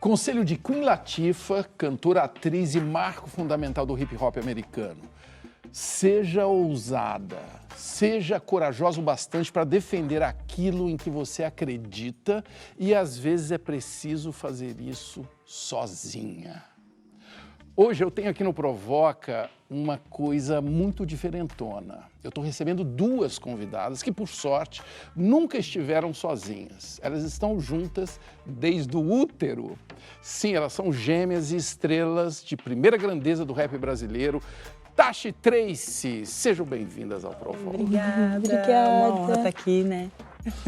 Conselho de Queen Latifah, cantora, atriz e marco fundamental do hip hop americano. Seja ousada, seja corajosa o bastante para defender aquilo em que você acredita e às vezes é preciso fazer isso sozinha. Hoje eu tenho aqui no Provoca uma coisa muito diferentona. Eu estou recebendo duas convidadas que, por sorte, nunca estiveram sozinhas. Elas estão juntas desde o útero. Sim, elas são gêmeas e estrelas de primeira grandeza do rap brasileiro. Tashi e Tracy, sejam bem-vindas ao Provoca. Obrigada. Obrigada. É uma honra estar aqui, né?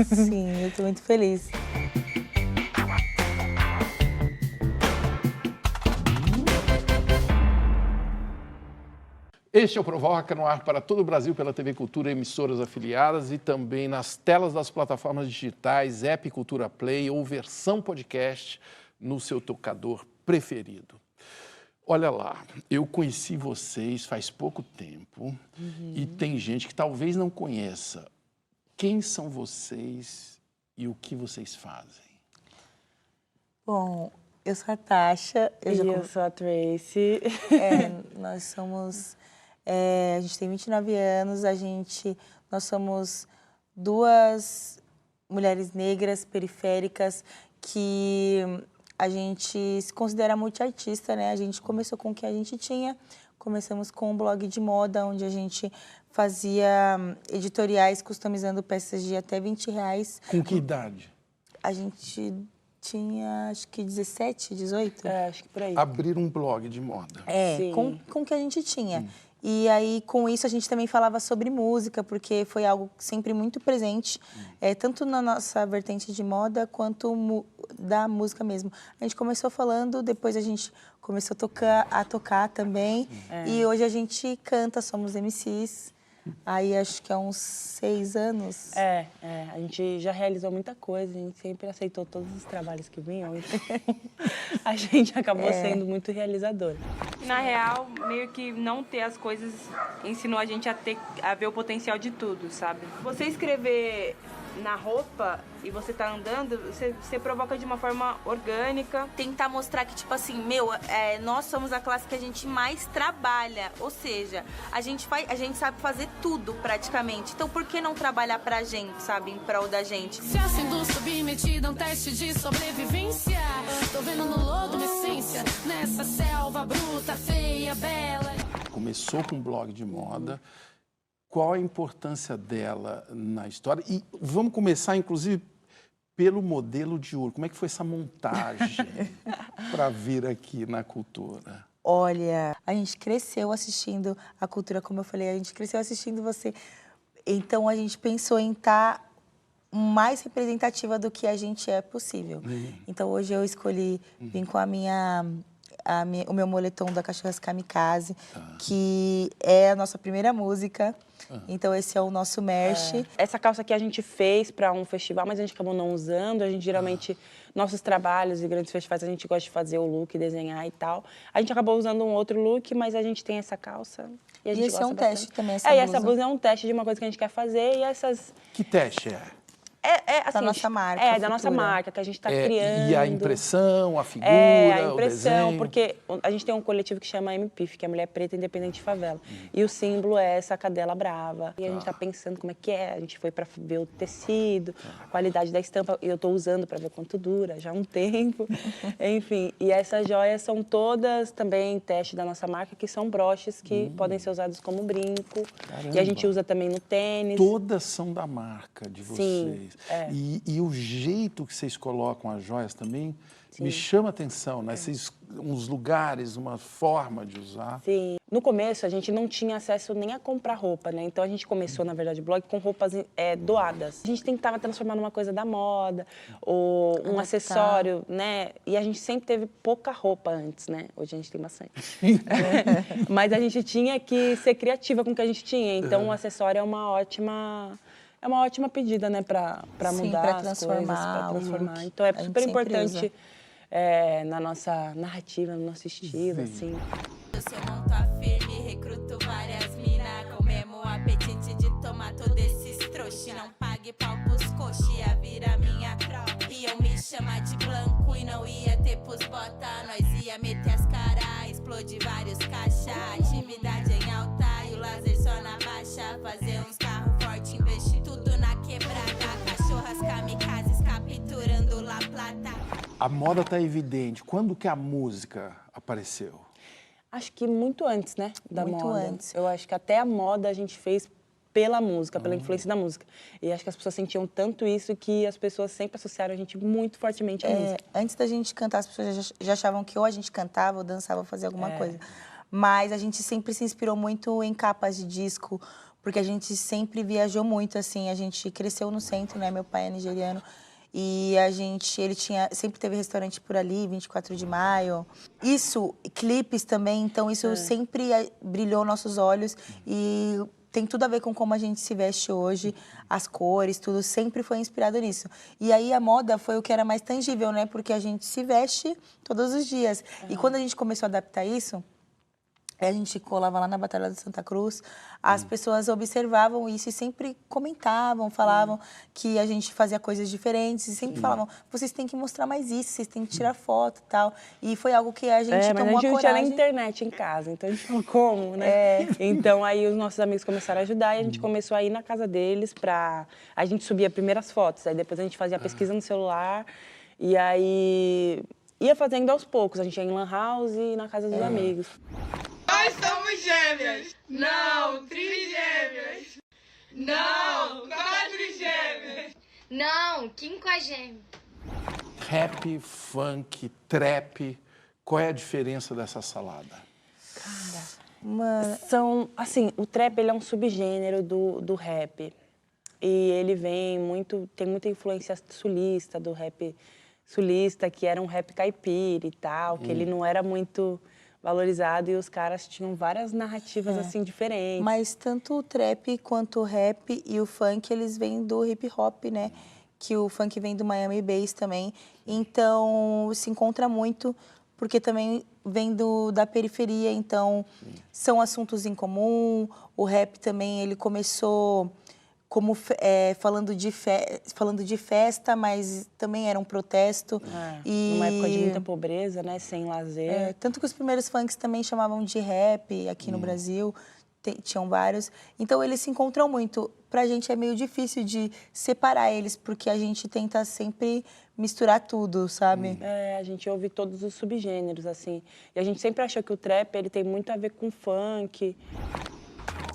Sim, eu estou muito feliz. Este é o Provoca no ar para todo o Brasil pela TV Cultura, emissoras afiliadas e também nas telas das plataformas digitais, App Cultura Play ou versão podcast no seu tocador preferido. Olha lá, eu conheci vocês faz pouco tempo e tem gente que talvez não conheça. Quem são vocês e o que vocês fazem? Bom, eu sou a Tasha. Eu sou a Tracy. Nós somos... a gente tem 29 anos, nós somos duas mulheres negras, periféricas, que a gente se considera multiartista, né? A gente começou com o que a gente tinha, começamos com um blog de moda, onde a gente fazia editoriais customizando peças de até R$20. Com que idade? A gente tinha, acho que 17, 18. Acho que por aí. Abrir um blog de moda. Sim. Com o que a gente tinha. E aí, com isso, a gente também falava sobre música, porque foi algo sempre muito presente, tanto na nossa vertente de moda, quanto da música mesmo. A gente começou falando, depois a gente começou a tocar também, e hoje a gente canta, somos MCs. Aí, acho que há uns 6 anos. A gente já realizou muita coisa, a gente sempre aceitou todos os trabalhos que vinham, então a gente acabou sendo muito realizadora. Na real, meio que não ter as coisas ensinou a gente a ver o potencial de tudo, sabe? Você escrever na roupa e você tá andando, você provoca de uma forma orgânica. Tentar mostrar que, tipo assim, nós somos a classe que a gente mais trabalha. Ou seja, a gente sabe fazer tudo, praticamente. Então, por que não trabalhar pra gente, sabe? Em prol da gente. Se sendo submetida a um teste de sobrevivência, tô vendo no lodo uma essência, nessa selva bruta, feia, bela. Começou com um blog de moda. Qual a importância dela na história? E vamos começar, inclusive, pelo modelo de ouro. Como é que foi essa montagem para vir aqui na cultura? Olha, a gente cresceu assistindo a cultura, como eu falei, a gente cresceu assistindo você. Então, a gente pensou em estar mais representativa do que a gente é possível. Então, hoje eu escolhi vir com o meu moletom da Cachorras Kamikaze, que é a nossa primeira música. Então, esse é o nosso merch. Essa calça aqui a gente fez para um festival, mas a gente acabou não usando. A gente geralmente, nossos trabalhos e grandes festivais, a gente gosta de fazer o look, desenhar e tal. A gente acabou usando um outro look, mas a gente tem essa calça. E a gente esse é um gosta teste bastante. também, essa blusa. E essa blusa é um teste de uma coisa que a gente quer fazer. E essas... Que teste é? Assim, da nossa marca. Da nossa marca, que a gente está criando. E a impressão, a figura, a impressão, o desenho. porque a gente tem um coletivo que chama MPIF, que é Mulher Preta Independente de Favela. E o símbolo é essa cadela brava. E a gente está pensando como é que é. A gente foi para ver o tecido, a qualidade da estampa. E eu estou usando para ver quanto dura, já há um tempo. Enfim, e essas joias são todas também teste da nossa marca, que são broches que podem ser usados como brinco. Caramba. E a gente usa também no tênis. Todas são da marca de vocês. Sim, E o jeito que vocês colocam as joias também me chama a atenção, né? Uns lugares, uma forma de usar. Sim. No começo, a gente não tinha acesso nem a comprar roupa, né? Então, a gente começou, na verdade, o blog com roupas doadas. A gente tentava transformar numa coisa da moda, ou um acessório, né? E a gente sempre teve pouca roupa antes, né? Hoje a gente tem bastante. Mas a gente tinha que ser criativa com o que a gente tinha. Então, o acessório é uma ótima pedida, né, para mudar pra as transformar coisas, para o transformar. look. Então, é A gente super sempre importante na nossa narrativa, no nosso estilo, assim. Se eu não tô firme, recruto várias mina com o mesmo apetite de tomar todos esses trouxa. Não pague pau pros coxa, ia virar minha tropa. E eu me chamar de blanco e não ia ter pros ia meter as caras, explode vários caixa. Atividade em alta e o lazer só na baixa. Fazer uns carros fortes, investir tudo na quebrada. Cachorras kamikazes capturando La Plata. A moda tá evidente. Quando que a música apareceu? Acho que muito antes, né, da Muito moda. antes. Eu acho que até a moda a gente fez pela música, pela influência da música. E acho que as pessoas sentiam tanto isso que as pessoas sempre associaram a gente muito fortemente à música. Antes da gente cantar, as pessoas já achavam que ou a gente cantava ou dançava ou fazia alguma coisa. Mas a gente sempre se inspirou muito em capas de disco, porque a gente sempre viajou muito, assim. A gente cresceu no centro, né? Meu pai é nigeriano. E ele sempre teve restaurante por ali, 24 de maio. Isso, clipes também, então isso sempre brilhou nossos olhos e tem tudo a ver com como a gente se veste hoje, as cores, tudo sempre foi inspirado nisso. E aí a moda foi o que era mais tangível, né? Porque a gente se veste todos os dias. E quando a gente começou a adaptar isso, a gente colava lá na Batalha de Santa Cruz, as pessoas observavam isso e sempre comentavam, falavam que a gente fazia coisas diferentes e sempre falavam, vocês têm que mostrar mais isso, vocês têm que tirar foto e tal. E foi algo que a gente Mas tomou a gente a não tinha nem coragem. internet em casa, então a gente falou, como, né? Então aí os nossos amigos começaram a ajudar e a gente começou a ir na casa deles pra... A gente subia primeiras fotos, aí depois a gente fazia pesquisa no celular e aí ia fazendo aos poucos. A gente ia em lan house e na casa dos amigos. Nós somos gêmeas, não trigêmeas, não quadrigêmeas. Não, quinquagêmeo. Rap, funk, trap. Qual é a diferença dessa salada? São, assim, o trap ele é um subgênero do rap. E ele tem muita influência sulista, do rap sulista, que era um rap caipira e tal, que ele não era muito valorizado e os caras tinham várias narrativas assim diferentes. Mas tanto o trap quanto o rap e o funk, eles vêm do hip hop, né? Que o funk vem do Miami Bass também. Então, se encontra muito, porque também vem da periferia, então são assuntos em comum. O rap também, ele começou como falando de festa, mas também era um protesto. Numa época de muita pobreza, né? Sem lazer. Tanto que os primeiros funks também chamavam de rap aqui no Brasil, tinham vários. Então, eles se encontram muito. Pra gente é meio difícil de separar eles, porque a gente tenta sempre misturar tudo, sabe? A gente ouve todos os subgêneros, assim. E a gente sempre achou que o trap, ele tem muito a ver com funk.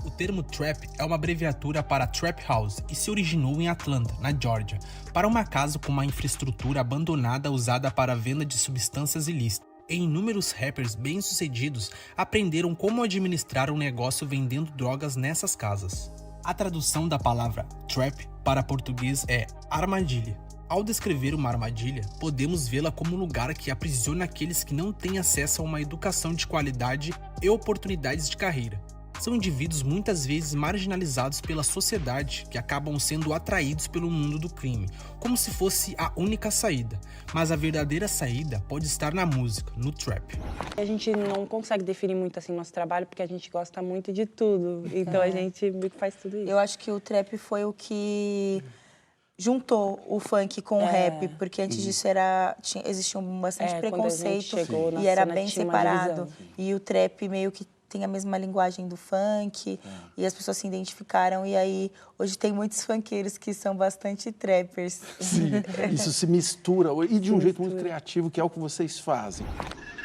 O termo trap é uma abreviatura para Trap House e se originou em Atlanta, na Geórgia, para uma casa com uma infraestrutura abandonada usada para a venda de substâncias ilícitas. E inúmeros rappers bem-sucedidos aprenderam como administrar um negócio vendendo drogas nessas casas. A tradução da palavra trap para português é armadilha. Ao descrever uma armadilha, podemos vê-la como um lugar que aprisiona aqueles que não têm acesso a uma educação de qualidade e oportunidades de carreira. São indivíduos muitas vezes marginalizados pela sociedade que acabam sendo atraídos pelo mundo do crime, como se fosse a única saída. Mas a verdadeira saída pode estar na música, no trap. A gente não consegue definir muito assim nosso trabalho porque a gente gosta muito de tudo. Então a gente faz tudo isso. Eu acho que o trap foi o que juntou o funk com o rap, porque antes disso existia bastante preconceito e era bem separado. E o trap meio que tem a mesma linguagem do funk, e as pessoas se identificaram, e aí hoje tem muitos funkeiros que são bastante trappers. Sim, isso se mistura, e de um jeito muito criativo, que é o que vocês fazem.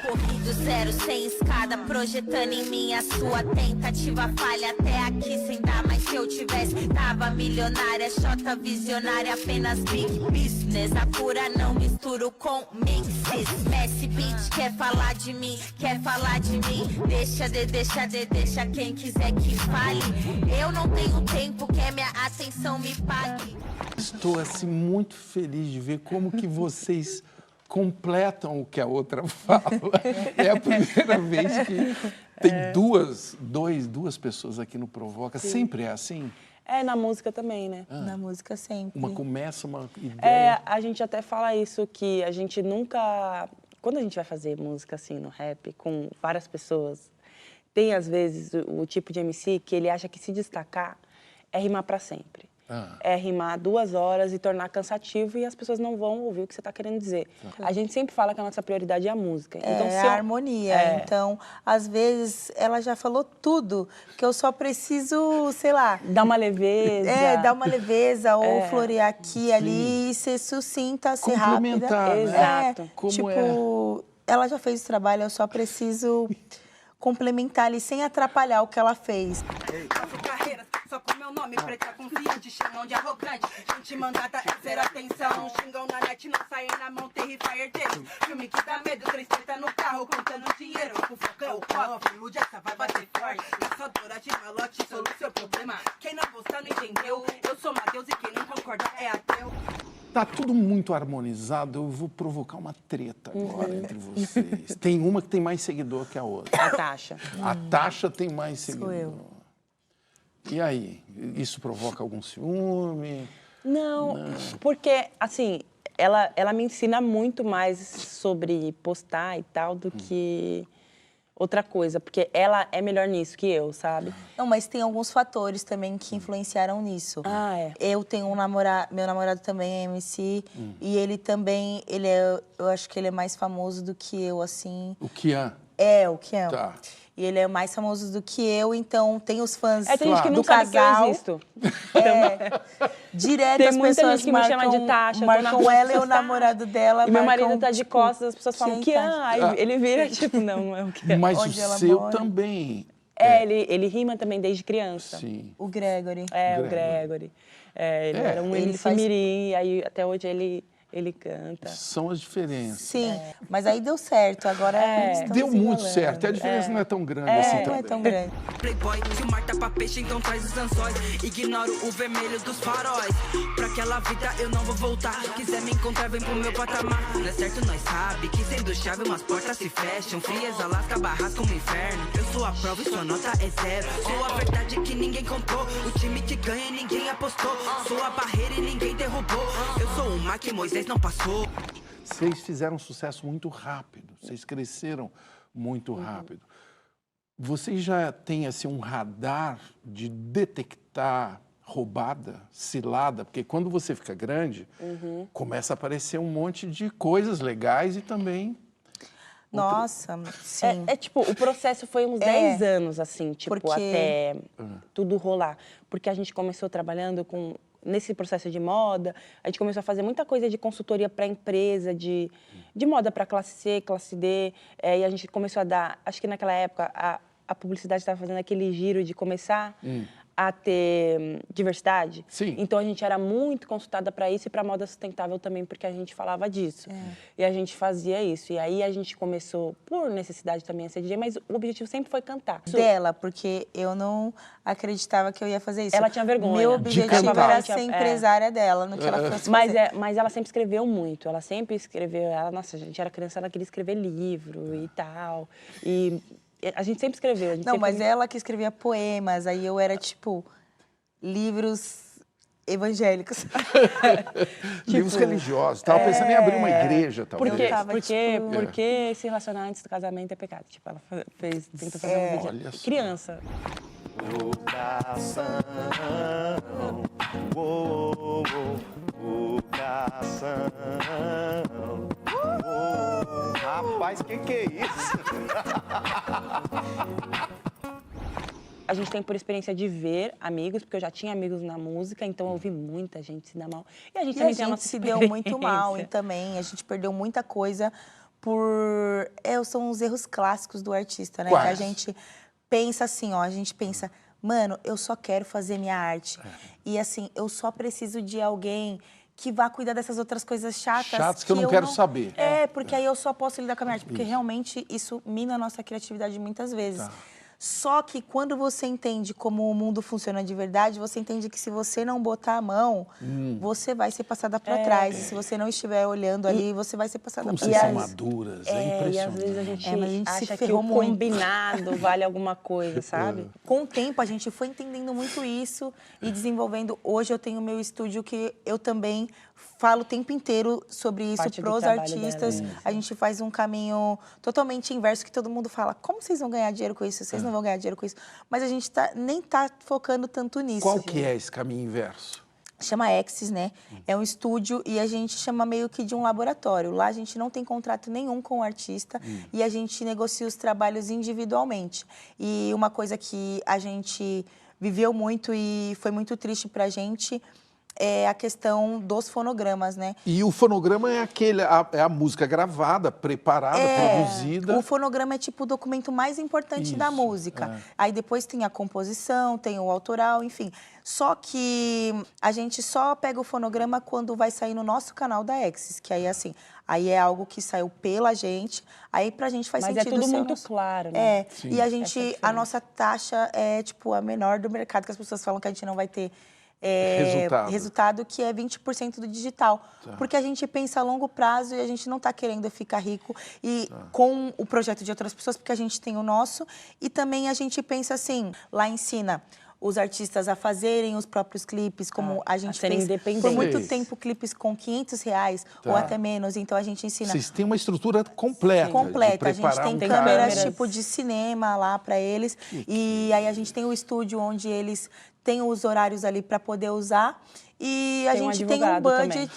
Corri do zero, sem escada, projetando em mim a sua tentativa falha. Até aqui sem dar, mas se eu tivesse, tava milionária, xota visionária, apenas big business. Apura, não misturo com mixes. Messi Beat quer falar de mim, quer falar de mim. Deixa quem quiser que fale. Eu não tenho tempo, quer minha atenção me pague. Estou assim muito feliz de ver como que vocês completam o que a outra fala. É a primeira vez que tem duas pessoas aqui no Provoca. Sim. Sempre é assim? Na música também, né? Na música sempre. Uma ideia. A gente até fala isso, que a gente nunca... Quando a gente vai fazer música assim no rap, com várias pessoas, tem às vezes o tipo de MC que ele acha que se destacar é rimar pra sempre. é rimar 2 horas e tornar cansativo e as pessoas não vão ouvir o que você está querendo dizer. A gente sempre fala que a nossa prioridade é a música. Então, É a harmonia. Então, às vezes, ela já falou tudo, que eu só preciso, sei lá... Dar uma leveza. Dar uma leveza, ou florear aqui e ali, e ser sucinta, ser rápida. Complementar, né? Exato. Como tipo, ela já fez o trabalho, eu só preciso complementar ali, sem atrapalhar o que ela fez. Faço carreira, só com meu nome, preta confiante, chamam de arrogante. Gente mandada é zero atenção, xingam na net, não saem na mão, terrifier deles. Filme que dá medo, 3 treta no carro, contando dinheiro. O foco é o cofre, ilude essa vai bater forte. Caçadora de malote, soluciona seu problema. Quem não gostar não entendeu, eu sou Mateus e quem não concorda é ateu. Tá tudo muito harmonizado, eu vou provocar uma treta agora entre vocês. Tem uma que tem mais seguidor que a outra. A Tasha. A Tasha tem mais seguidor. Sou eu. E aí? Isso provoca algum ciúme? Não, porque, assim, ela me ensina muito mais sobre postar e tal do que outra coisa. Porque ela é melhor nisso que eu, sabe? Não, mas tem alguns fatores também que influenciaram nisso. Eu tenho um namorado, meu namorado também é MC, e ele também, eu acho que ele é mais famoso do que eu, assim. O Kian? O Kian. Tá. E ele é mais famoso do que eu, então tem os fãs Tem gente que não do sabe casal. que eu existo. Direto Tem as muita pessoas gente que me chama de Tasha, eu tô na marcam rua, ela e o pessoas, namorado dela. E meu marcam, marido tá de tipo, costas, as pessoas falam, quem Kian. tá? Aí ele vira, tipo, não é o Kian. Mas Onde o ela seu mora. também. Ele rima também desde criança. Sim. O Gregory. O Gregory. Ele era um ele MC faz- mirim, e aí até hoje ele canta. São as diferenças. Sim, mas aí deu certo, agora eles estão Deu se muito enrolando. certo. E a diferença não é tão grande assim Não também. é tão grande. Playboy, se o mar tá pra peixe, então traz os anzóis. Ignoro o vermelho dos faróis. Pra aquela vida eu não vou voltar. Quiser me encontrar, vem pro meu patamar. Não é certo, nós sabe que sendo chave umas portas se fecham. Frieza, lasca, barrasca um inferno. Eu sou a prova e sua nota é 0. Sou a verdade que ninguém contou. O time que ganha e ninguém apostou. Sou a barreira e ninguém derrubou. Eu sou o mar que Moisés não passou. Vocês fizeram um sucesso muito rápido. Vocês cresceram muito rápido. Vocês já têm assim, um radar de detectar roubada, cilada? Porque quando você fica grande, começa a aparecer um monte de coisas legais e também... Nossa, sim. Tipo, o processo foi uns 10 anos, assim, tipo, Porque- até tudo rolar. Porque a gente começou trabalhando nesse processo de moda, a gente começou a fazer muita coisa de consultoria para empresa, de moda para classe C, classe D, e a gente começou a dar, acho que naquela época a publicidade estava fazendo aquele giro de começar a ter diversidade. Sim. Então a gente era muito consultada para isso e para moda sustentável também, porque a gente falava disso. E a gente fazia isso. E aí a gente começou, por necessidade também, a ser DJ, mas o objetivo sempre foi cantar. Dela, porque eu não acreditava que eu ia fazer isso. Ela tinha vergonha. Meu De objetivo cantar. era ser empresária dela, no que ela fosse fazer. Mas ela sempre escreveu muito. Ela sempre escreveu. Nossa, a gente era criança, ela queria escrever livro e tal. E a gente sempre escreveu. A gente Não, sempre mas ela que escrevia poemas, aí eu era, tipo, livros evangélicos. Livros religiosos. Estava pensando em abrir uma igreja, talvez. Porque se relacionar antes do casamento é pecado. Tipo, ela tentou fazer um vídeo. Olha só. Criança. Vocação, vocação. Rapaz, que é isso? A gente tem por experiência de ver amigos, porque eu já tinha amigos na música, então eu vi muita gente se dar mal. E a gente também tem a nossa se deu muito mal e também a gente perdeu muita coisa por... são os erros clássicos do artista, né? Quais? Que a gente pensa assim, a gente pensa, mano, eu só quero fazer minha arte. E assim, eu só preciso de alguém que vá cuidar dessas outras coisas chatas. Chatas que eu não quero saber. Porque aí eu só posso lidar com a minha arte. Porque realmente isso mina a nossa criatividade muitas vezes. Tá. Só que quando você entende como o mundo funciona de verdade, você entende que se você não botar a mão, você vai ser passada para trás. E se você não estiver olhando ali, você vai ser passada para Como trás. vocês são maduras, é impressionante. E às vezes a gente, mas a gente se acha que ferrou o muito. combinado vale alguma coisa, sabe? Com o tempo, a gente foi entendendo muito isso e desenvolvendo. Hoje eu tenho meu estúdio que eu também falo o tempo inteiro sobre isso Parte do pros trabalho artistas. dela, A gente faz um caminho totalmente inverso, que todo mundo fala, como vocês vão ganhar dinheiro com isso? Vocês não vão ganhar dinheiro com isso. Mas a gente nem tá focando tanto nisso. Qual que é esse caminho inverso? chama Exis, né? É um estúdio e a gente chama meio que de um laboratório. Lá a gente não tem contrato nenhum com o artista e a gente negocia os trabalhos individualmente. E uma coisa que a gente viveu muito e foi muito triste pra gente é a questão dos fonogramas, né? E o fonograma é é a música gravada, preparada, produzida. O fonograma é tipo o documento mais importante da música. Aí depois tem a composição, tem o autoral, enfim. Só que a gente só pega o fonograma quando vai sair no nosso canal da Exis, que aí assim, aí é algo que saiu pela gente, aí pra gente faz Mas sentido. é tudo muito claro, né? E a gente, a nossa taxa é tipo a menor do mercado, que as pessoas falam que a gente não vai ter resultado, que é 20% do digital. Porque a gente pensa a longo prazo e a gente não está querendo ficar rico e com o projeto de outras pessoas, porque a gente tem o nosso. E também a gente pensa assim, lá ensina os artistas a fazerem os próprios clipes, como a gente fez por muito tempo clipes com R$500 ou até menos, então a gente ensina. Vocês têm uma estrutura completa. Completa, a gente tem câmeras tipo de cinema lá para eles e aí a gente tem o estúdio onde eles têm os horários ali para poder usar. E a gente tem um budget,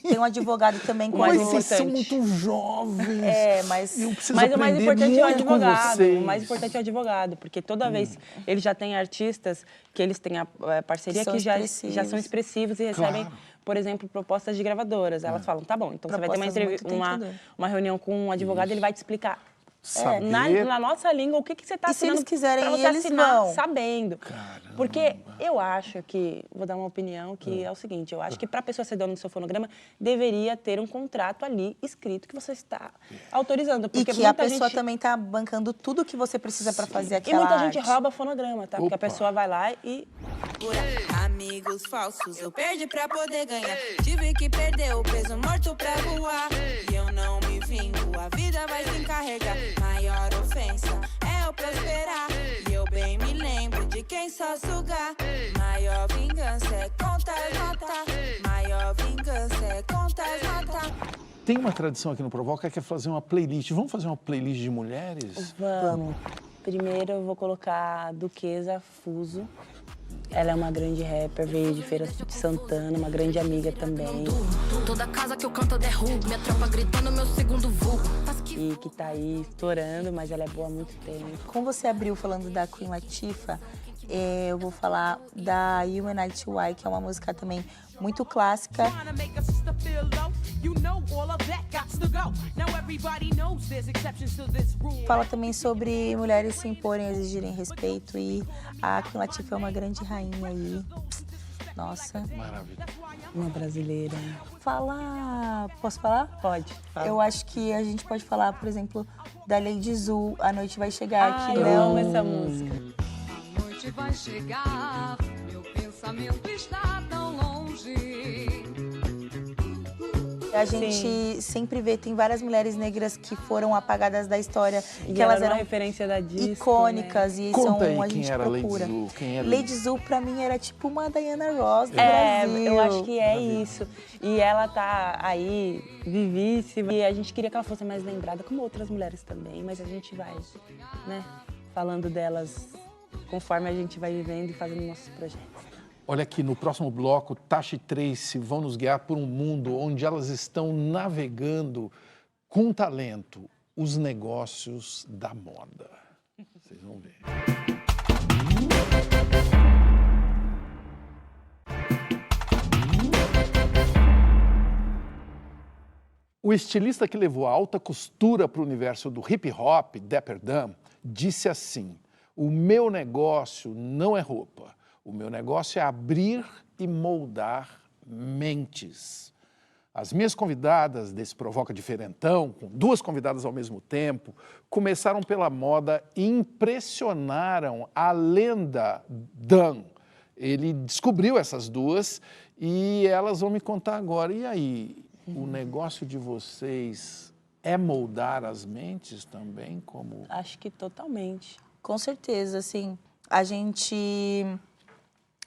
tem um advogado também. Mas vocês são muito jovens. Mas o mais importante é o advogado. O mais importante é o advogado, porque toda vez eles já têm artistas que eles têm a parceria que já são expressivos e recebem, por exemplo, propostas de gravadoras. Elas falam, tá bom, então você vai ter uma reunião com um advogado e ele vai te explicar na nossa língua o que você está assinando. E se eles quiserem, pra você eles assinar vão. sabendo. Porque eu acho que, vou dar uma opinião, que é o seguinte, eu acho que para a pessoa ser dona do seu fonograma, deveria ter um contrato ali escrito que você está autorizando. Porque e que a pessoa também está bancando tudo que você precisa para fazer aquela arte. E muita gente rouba fonograma, tá? Porque a pessoa vai lá e... Amigos falsos eu perdi pra poder ganhar. Tive que perder o peso morto pra voar. E eu não me vingo, a vida vai se encarregar. Maior ofensa é eu prosperar. E eu bem me lembro de quem só sugar. Maior vingança é contas matar. Maior vingança é contas matar. Tem uma tradição aqui no Provoca que é fazer uma playlist. Vamos fazer uma playlist de mulheres? Vamos. Primeiro eu vou colocar a Duquesa Fuso. Ela é uma grande rapper, veio de Feira de Santana, uma grande amiga também. Toda casa que eu canto derrubo, minha tropa gritando meu segundo vulgo. E que tá aí estourando, mas ela é boa há muito tempo. Como você abriu falando da Queen Latifah, eu vou falar da UNITY, que é uma música também muito clássica. Fala também sobre mulheres se imporem, exigirem respeito e a Queen Latifah é uma grande rainha aí. Nossa. Maravilha. Uma brasileira. Posso falar? Pode. Fala. Eu acho que a gente pode falar, por exemplo, da Lady Zu, A Noite Vai Chegar. Ai, eu amo essa música. A noite vai chegar, meu pensamento está tão longe. A gente sempre vê, tem várias mulheres negras que foram apagadas da história, e que elas eram referência da disco, icônicas, né? E Conta são aí, a gente procura. Lady Zu? Quem é Lady Zu, pra mim, era tipo uma Diana Ross do Brasil. Eu acho que é isso. E ela tá aí, vivíssima. E a gente queria que ela fosse mais lembrada, como outras mulheres também, mas a gente vai, né, falando delas conforme a gente vai vivendo e fazendo nossos projetos. Olha aqui, no próximo bloco, Tasha e Tracy vão nos guiar por um mundo onde elas estão navegando com talento os negócios da moda. Vocês vão ver. O estilista que levou a alta costura para o universo do hip hop, Dapper Dan, disse assim: o meu negócio não é roupa. O meu negócio é abrir e moldar mentes. As minhas convidadas desse Provoca Diferentão, com duas convidadas ao mesmo tempo, começaram pela moda e impressionaram a lenda Dan. Ele descobriu essas duas e elas vão me contar agora. E aí, o negócio de vocês é moldar as mentes também? Como... Acho que totalmente. Com certeza, assim, a gente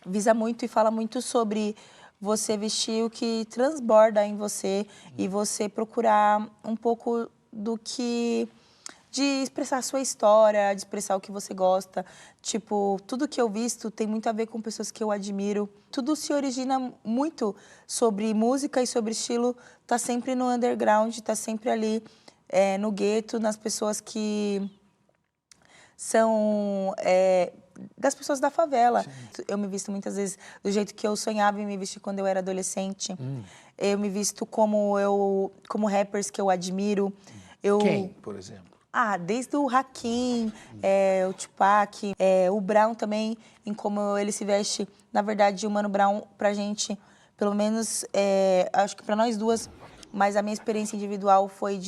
visa muito e fala muito sobre você vestir o que transborda em você e você procurar um pouco do que de expressar a sua história, de expressar o que você gosta. Tipo, tudo que eu visto tem muito a ver com pessoas que eu admiro. Tudo se origina muito sobre música e sobre estilo. Tá sempre no underground, tá sempre ali no gueto, nas pessoas que são das pessoas da favela. Sim. Eu me visto muitas vezes do jeito que eu sonhava em me vestir quando eu era adolescente. Eu me visto como rappers que eu admiro. Quem, por exemplo? Desde o Hakim, o Tupac, o Brown também, em como ele se veste. Na verdade, o Mano Brown, pra gente, pelo menos, acho que pra nós duas, mas a minha experiência individual foi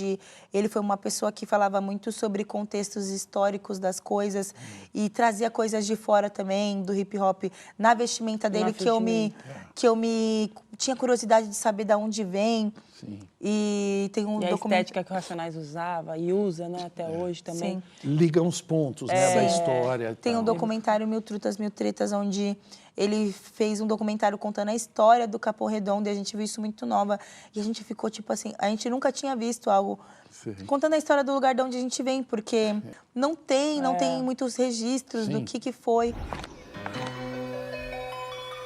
ele foi uma pessoa que falava muito sobre contextos históricos das coisas e trazia coisas de fora também, do hip hop, na vestimenta dele, que eu me tinha curiosidade de saber de onde vem. Sim. E tem um a estética que o Racionais usava e usa, né, até hoje também. Sim. Liga uns pontos, né, da história. Tem um documentário Mil Trutas, Mil Tretas, onde ele fez um documentário contando a história do Capão Redondo e a gente viu isso muito nova. E a gente ficou tipo assim, a gente nunca tinha visto algo contando a história do lugar de onde a gente vem, porque não tem muitos registros do que foi.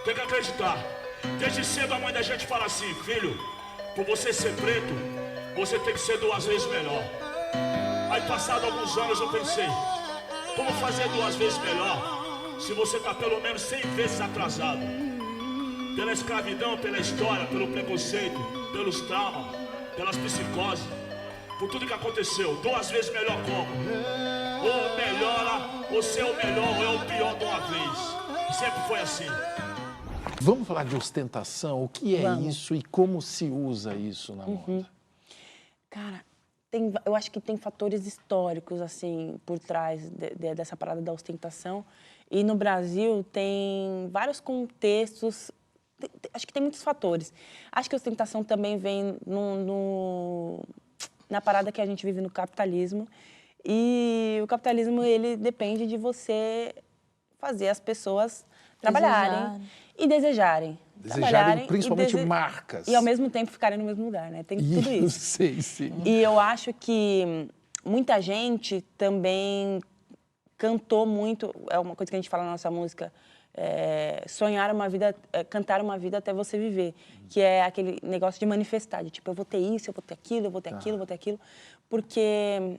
Tem que acreditar. Desde cedo a mãe da gente fala assim, filho, por você ser preto, você tem que ser 2 vezes melhor. Aí passado alguns anos eu pensei, como fazer 2 vezes melhor se você tá pelo menos 100 vezes atrasado? Pela escravidão, pela história, pelo preconceito, pelos traumas, pelas psicoses, por tudo que aconteceu. 2 vezes melhor como? Ou melhora, ou ser o melhor, ou é o pior de uma vez. Sempre foi assim. Vamos falar de ostentação? O que é isso e como se usa isso na moda? Cara, eu acho que tem fatores históricos, assim, por trás dessa parada da ostentação. E no Brasil tem vários contextos, acho que tem muitos fatores. Acho que a ostentação também vem na parada que a gente vive no capitalismo. E o capitalismo, ele depende de você fazer as pessoas trabalharem e desejarem. Desejarem principalmente marcas. E ao mesmo tempo ficarem no mesmo lugar, né? Tem tudo isso. Sim. E eu acho que muita gente também cantou muito, é uma coisa que a gente fala na nossa música, sonhar uma vida, cantar uma vida até você viver, que é aquele negócio de manifestar, de tipo, eu vou ter isso, eu vou ter aquilo, eu vou ter aquilo, eu vou ter aquilo, porque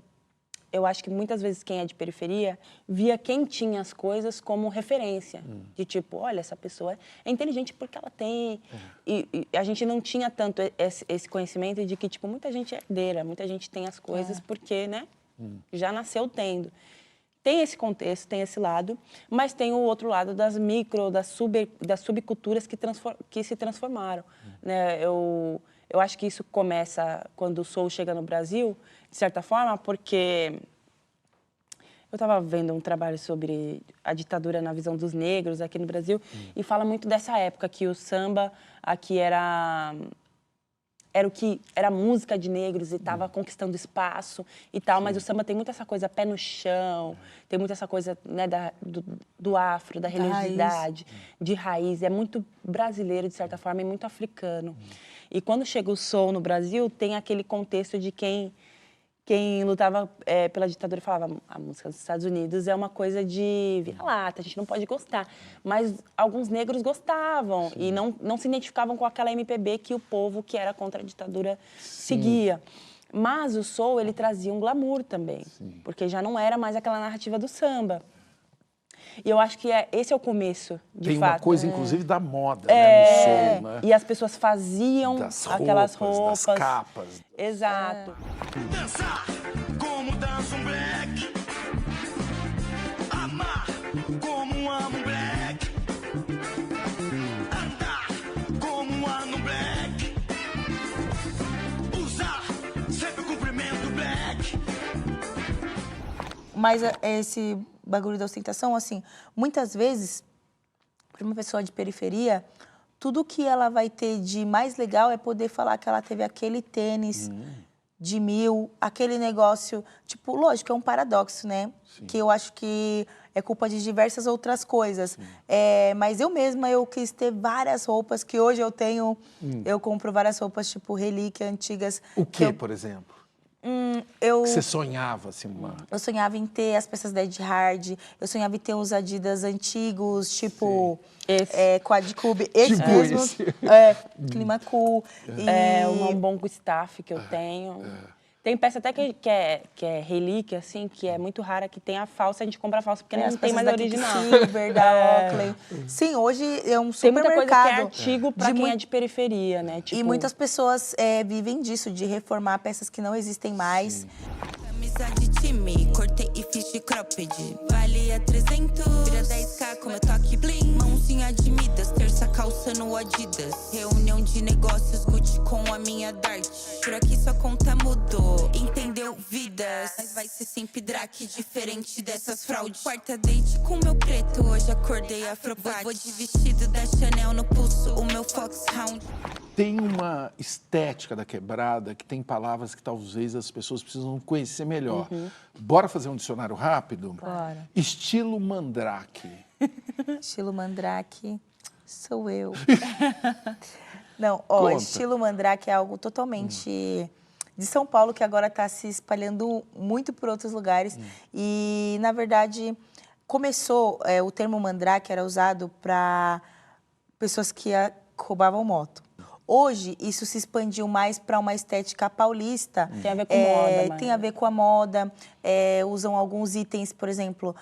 eu acho que muitas vezes quem é de periferia via quem tinha as coisas como referência. De tipo, olha, essa pessoa é inteligente porque ela tem. E a gente não tinha tanto esse conhecimento de que, tipo, muita gente é herdeira, muita gente tem as coisas porque, né, já nasceu tendo. Tem esse contexto, tem esse lado, mas tem o outro lado das das subculturas que se transformaram. Né? Eu acho que isso começa quando o soul chega no Brasil, de certa forma, porque eu estava vendo um trabalho sobre a ditadura na visão dos negros aqui no Brasil e fala muito dessa época que o samba aqui era o que era música de negros e estava conquistando espaço e tal, mas o samba tem muito essa coisa pé no chão, tem muito essa coisa, né, do afro, da religiosidade, de raiz, é muito brasileiro de certa forma e muito africano. E quando chega o soul no Brasil, tem aquele contexto de quem lutava pela ditadura falava, a música dos Estados Unidos é uma coisa de vira-lata, a gente não pode gostar. Mas alguns negros gostavam e não se identificavam com aquela MPB que o povo que era contra a ditadura seguia. Mas o soul, ele trazia um glamour também, porque já não era mais aquela narrativa do samba. E eu acho que esse é o começo, de Tem fato. uma coisa, inclusive, da moda, né, no soul, né? E as pessoas faziam aquelas roupas. Das capas. Exato. Dançar como dança um black. Amar como amo um black. Andar como amo um black. Usar sempre o cumprimento black. Mas esse bagulho da ostentação, assim, muitas vezes, para uma pessoa de periferia, tudo que ela vai ter de mais legal é poder falar que ela teve aquele tênis de 1000, aquele negócio, tipo, lógico, é um paradoxo, né? Que eu acho que é culpa de diversas outras coisas. Mas eu mesma, eu quis ter várias roupas que hoje eu tenho, eu compro várias roupas, tipo, relíquia, antigas. O que, por exemplo? Eu... Que você sonhava, assim, uma... Eu sonhava em ter as peças da Ed Hard, eu sonhava em ter os Adidas antigos, tipo Quad Cube, esse Tipo mesmo, esse. Clima Cool. Um bom staff que eu tenho. Tem peça até que é relíquia, assim, que é muito rara, que tem a falsa, a gente compra a falsa, porque não tem mais a original. Silver, da Oakley. Sim, hoje é um Tem muita coisa que é supermercado. artigo pra quem é de periferia, né? Tipo... E muitas pessoas vivem disso, de reformar peças que não existem mais. Camisa de time, cortei e fiz de cropped. Valia 300, vira 10k com meu toque bling. Mãozinha de Midas, terça calçando Adidas. Reunião de negócios, Gucci com a minha Dart. Por aqui sua conta mudou, entendeu vidas. Mas vai ser sempre Drake, diferente dessas fraudes. Quarta date com meu preto, hoje acordei afropate. Vou de vestido da Chanel no pulso, o meu Foxhound. Tem uma estética da quebrada que tem palavras que talvez as pessoas precisam conhecer melhor. Bora fazer um dicionário rápido? Bora. Estilo Mandrake. Estilo Mandrake sou eu. Não, ó, Conta. estilo Mandrake é algo totalmente de São Paulo, que agora está se espalhando muito por outros lugares. E, na verdade, começou, o termo Mandrake era usado para pessoas que roubavam moto. Hoje, isso se expandiu mais para uma estética paulista. Tem a ver com moda. Tem a ver com a moda. Usam alguns itens, por exemplo,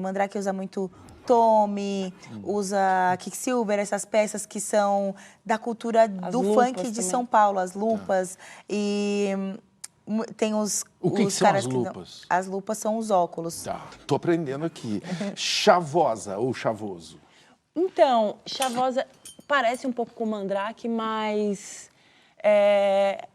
Mandrake usa muito Tommy, usa Quicksilver, essas peças que são da cultura do funk de também. São Paulo, as lupas. E tem os que são caras as que não- lupas? As lupas são os óculos. Tá, tô aprendendo aqui. Chavosa ou chavoso? Então, chavosa parece um pouco com mandrake, mas é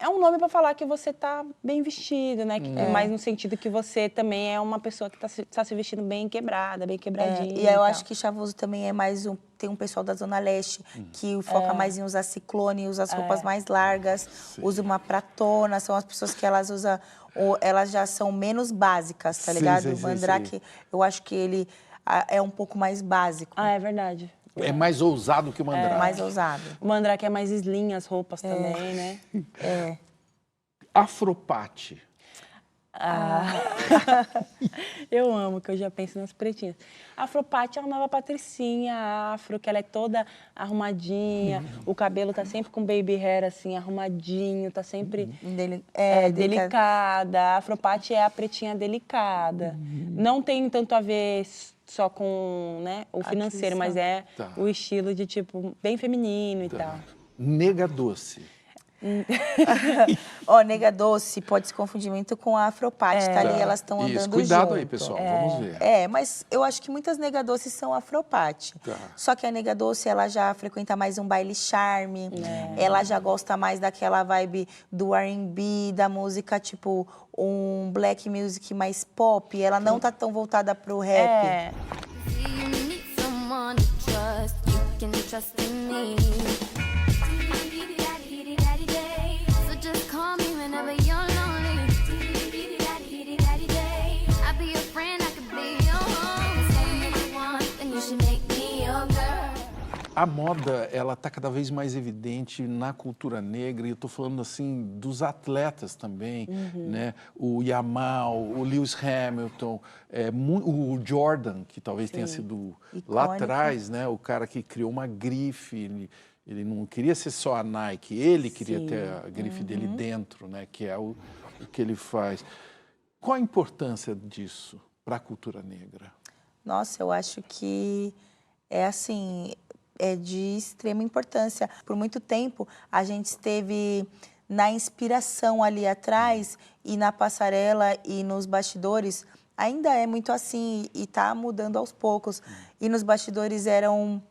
um nome para falar que você tá bem vestido, né? Mas no sentido que você também é uma pessoa que tá se vestindo bem quebrada, bem quebradinha. E eu acho que chavoso também é mais tem um pessoal da Zona Leste que foca mais em usar ciclone, usa as roupas mais largas, usa uma pratona, são as pessoas que elas usam, ou elas já são menos básicas, tá Sim, ligado? sim, O sim, Mandrake, eu acho que ele é um pouco mais básico. É verdade. É mais ousado que o Mandrake. Mais ousado. O mandrake é mais slim, as roupas também, né? Afropate. Eu amo, que eu já penso nas pretinhas. A Afropate é a nova patricinha afro, que ela é toda arrumadinha, o cabelo tá sempre com baby hair, assim, arrumadinho, tá sempre delicada. A Afropate é a pretinha delicada. Não tem tanto a ver só com, né, o financeiro, mas é o estilo de, tipo, bem feminino e tal. Nega doce. Nega doce pode se confundir muito com a Afropate, tá ali, elas estão andando junto. Cuidado aí, pessoal, vamos ver. Mas eu acho que muitas nega doces são Afropate. Só que a nega doce, ela já frequenta mais um baile charme, ela já gosta mais daquela vibe do R&B, da música, tipo, um black music mais pop, ela não tá tão voltada pro rap. A moda, ela tá cada vez mais evidente na cultura negra, e eu tô falando, assim, dos atletas também, né? O Yamal, o Lewis Hamilton, o Jordan, que talvez tenha sido lá atrás, né? O cara que criou uma grife, ele não queria ser só a Nike, ele queria ter a grife dele dentro, né? Que é o que ele faz. Qual a importância disso para a cultura negra? Nossa, eu acho que é assim, é de extrema importância. Por muito tempo, a gente esteve na inspiração ali atrás e na passarela e nos bastidores. Ainda é muito assim e está mudando aos poucos. E nos bastidores eram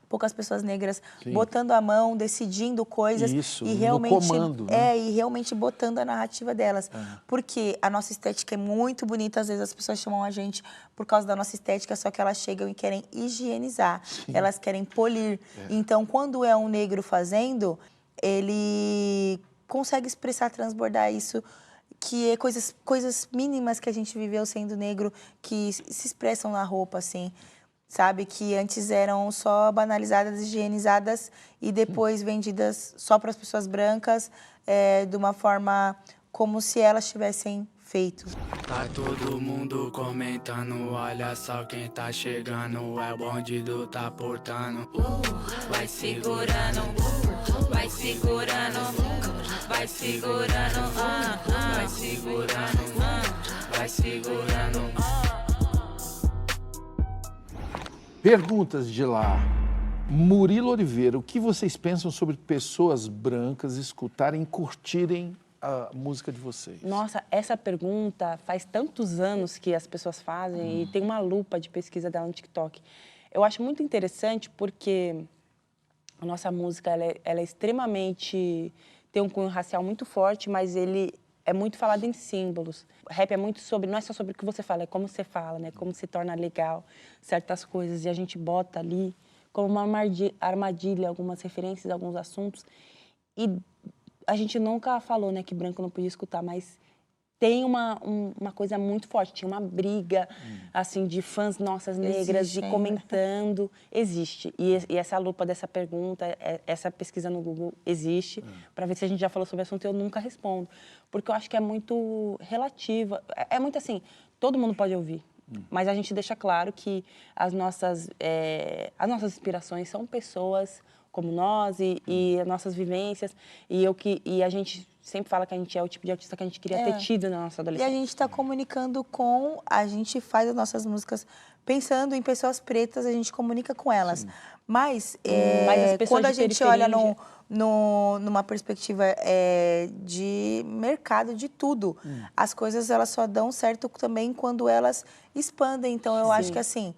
poucas pessoas negras botando a mão, decidindo coisas e realmente no comando, né? E realmente botando a narrativa delas. Porque a nossa estética é muito bonita, às vezes as pessoas chamam a gente por causa da nossa estética, só que elas chegam e querem higienizar, elas querem polir. Então, quando é um negro fazendo, ele consegue expressar, transbordar isso, que é coisas mínimas que a gente viveu sendo negro, que se expressam na roupa, assim. Sabe, que antes eram só banalizadas, higienizadas e depois vendidas só para as pessoas brancas, de uma forma como se elas tivessem feito. Tá todo mundo comentando, olha só quem tá chegando, é o bandido tá portando. Vai segurando, vai segurando, vai segurando, vai segurando, vai segurando. Perguntas de lá. Murilo Oliveira, o que vocês pensam sobre pessoas brancas escutarem e curtirem a música de vocês? Nossa, essa pergunta faz tantos anos que as pessoas fazem e tem uma lupa de pesquisa dela no TikTok. Eu acho muito interessante porque a nossa música ela é extremamente... tem um cunho racial muito forte, mas ele é muito falado em símbolos. O rap é muito sobre... não é só sobre o que você fala, é como você fala, né? Como se torna legal certas coisas. E a gente bota ali como uma armadilha algumas referências, alguns assuntos. E a gente nunca falou, né, que branco não podia escutar, mas tem uma coisa muito forte. Tinha uma briga, assim, de fãs nossas negras, Existe de comentando. Existe. E essa lupa dessa pergunta, essa pesquisa no Google existe, para ver se a gente já falou sobre o assunto, eu nunca respondo. Porque eu acho que é muito relativa. É muito assim, todo mundo pode ouvir. Mas a gente deixa claro que as nossas inspirações são pessoas como nós e as nossas vivências. E a gente sempre fala que a gente é o tipo de artista que a gente queria ter tido na nossa E adolescência. a gente está comunicando com... a gente faz as nossas músicas pensando em pessoas pretas, a gente comunica com elas. Mas as pessoas quando a de gente periferia olha numa perspectiva de mercado, de tudo, as coisas elas só dão certo também quando elas expandem. Então, eu acho que, assim,